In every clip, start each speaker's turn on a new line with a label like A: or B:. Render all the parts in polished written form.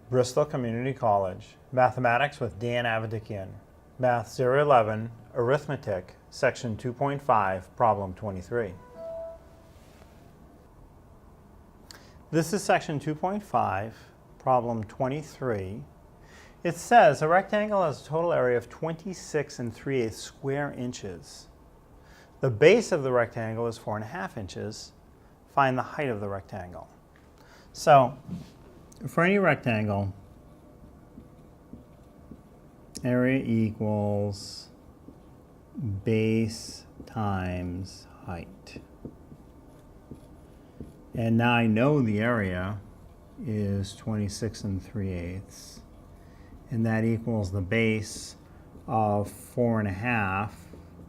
A: Bristol Community College, Mathematics with Dan Avedikian, Math 011, Arithmetic, Section 2.5, Problem 23. This is Section 2.5, Problem 23. It says a rectangle has a total area of 26 3/8 square inches. The base of the rectangle is 4.5 inches. Find the height of the rectangle. So, for any rectangle, area equals base times height. And now I know the area is 26 3/8, and that equals the base of 4.5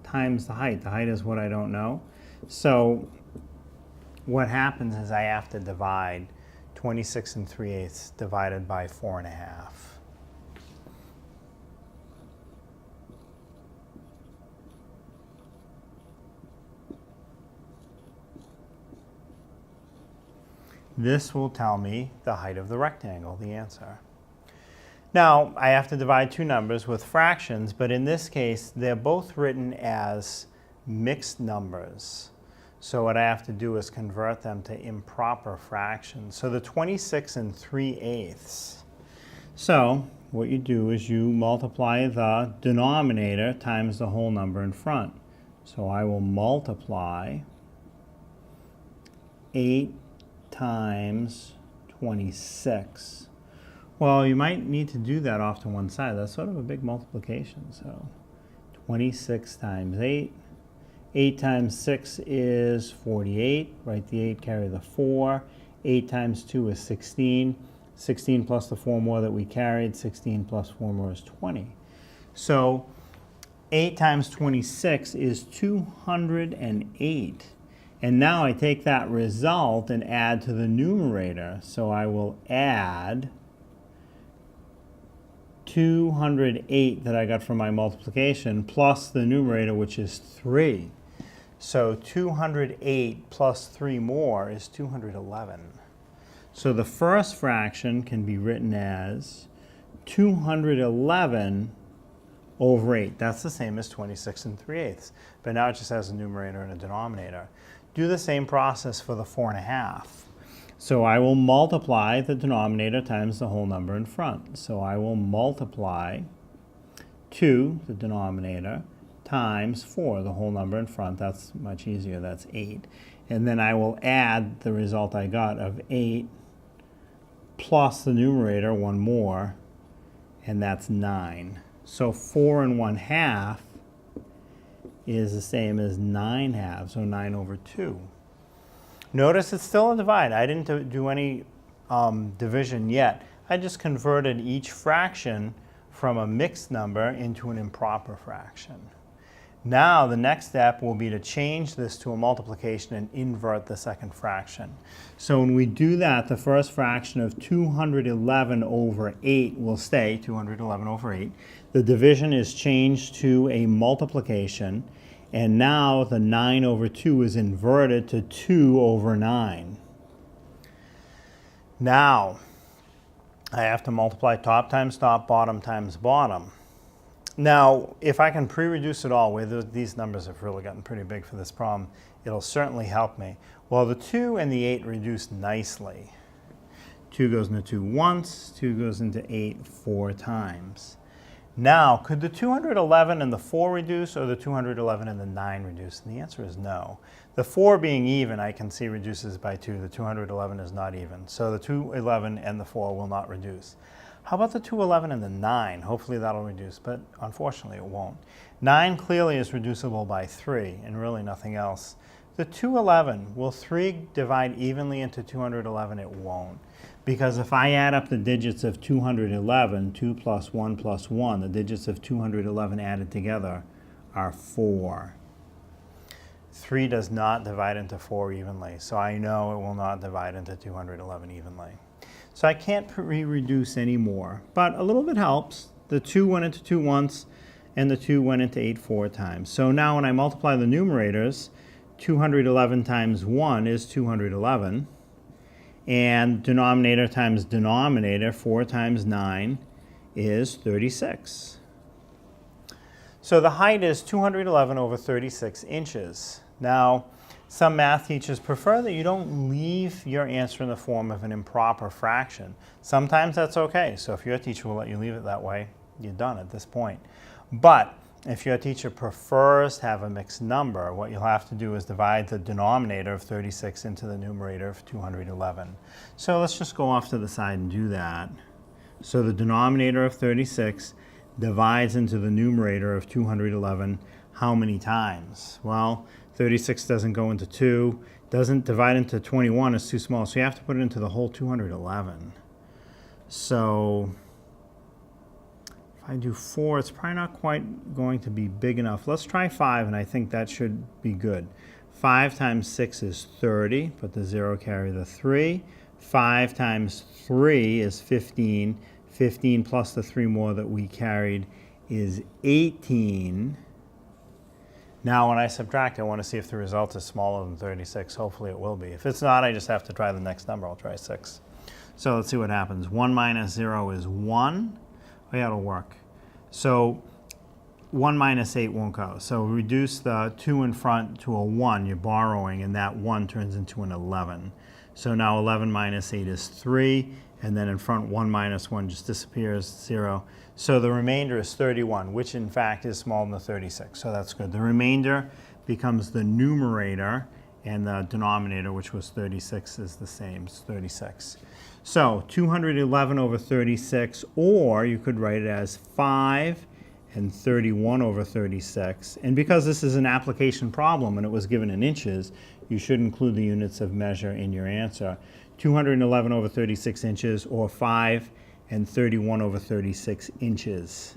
A: times the height. The height is what I don't know. So what happens is I have to divide 26 3/8 divided by 4.5. This will tell me the height of the rectangle, the answer. Now, I have to divide two numbers with fractions, but in this case, they're both written as mixed numbers. So what I have to do is convert them to improper fractions. So the 26 3/8. So what you do is you multiply the denominator times the whole number in front. So I will multiply 8 times 26. Well, you might need to do that off to one side. That's sort of a big multiplication. So 26 times 8. 8 times 6 is 48. Write the 8, carry the 4. 8 times 2 is 16. 16 plus the 4 more that we carried. 16 plus 4 more is 20. So 8 times 26 is 208. And now I take that result and add to the numerator. So I will add 208 that I got from my multiplication plus the numerator, which is 3. So 208 plus 3 more is 211. So the first fraction can be written as 211 over 8. That's the same as 26 3/8. But now it just has a numerator and a denominator. Do the same process for the 4.5. So I will multiply the denominator times the whole number in front. So I will multiply 2, the denominator, times 4, the whole number in front. That's much easier. That's 8. And then I will add the result I got of 8 plus the numerator, 1 more, and that's 9. So 4 1/2 is the same as 9 halves, so 9 over 2. Notice it's still a divide. I didn't do any division yet. I just converted each fraction from a mixed number into an improper fraction. Now the next step will be to change this to a multiplication and invert the second fraction. So when we do that, the first fraction of 211 over 8 will stay 211 over 8. The division is changed to a multiplication, and now the 9 over 2 is inverted to 2 over 9. Now I have to multiply top times top, bottom times bottom. Now, if I can pre-reduce it all, where these numbers have really gotten pretty big for this problem, it'll certainly help me. Well, the 2 and the 8 reduce nicely. 2 goes into 2 once, 2 goes into 8 4 times. Now, could the 211 and the 4 reduce, or the 211 and the 9 reduce? And the answer is no. The 4 being even, I can see reduces by 2. The 211 is not even. So the 211 and the 4 will not reduce. How about the 211 and the 9? Hopefully that'll reduce, but unfortunately it won't. 9 clearly is reducible by 3, and really nothing else. The 211, will 3 divide evenly into 211? It won't. Because if I add up the digits of 211, 2 plus 1 plus 1, the digits of 211 added together are 4. 3 does not divide into 4 evenly, so I know it will not divide into 211 evenly. So I can't reduce anymore, but a little bit helps. The 2 went into 2 once, and the 2 went into 8 4 times. So now when I multiply the numerators, 211 times 1 is 211, And denominator times denominator, 4 times 9 is 36. So the height is 211 over 36 inches. Now, some math teachers prefer that you don't leave your answer in the form of an improper fraction. Sometimes that's okay. So if your teacher will let you leave it that way, you're done at this point. But if your teacher prefers to have a mixed number, what you'll have to do is divide the denominator of 36 into the numerator of 211. So let's just go off to the side and do that. So the denominator of 36 divides into the numerator of 211 how many times? Well, 36 doesn't go into 2, doesn't divide into 21, it's too small, so you have to put it into the whole 211. So if I do 4, it's probably not quite going to be big enough. Let's try 5, and I think that should be good. 5 times 6 is 30. Put the 0, carry the 3. 5 times 3 is 15. 15 plus the 3 more that we carried is 18. Now when I subtract, I want to see if the result is smaller than 36. Hopefully it will be. If it's not, I just have to try the next number. I'll try 6. So let's see what happens. 1 minus 0 is 1. Oh yeah, it'll work. So 1 minus 8 won't go. So reduce the 2 in front to a 1. You're borrowing, and that 1 turns into an 11. So now 11 minus 8 is 3. And then in front, 1 minus 1 just disappears, 0. So the remainder is 31, which in fact is smaller than the 36. So that's good. The remainder becomes the numerator, and the denominator, which was 36, is the same. It's 36. So 211 over 36, or you could write it as 5 and 31 over 36. And because this is an application problem and it was given in inches, you should include the units of measure in your answer. 211 over 36 inches, or 5 and 31 over 36 inches.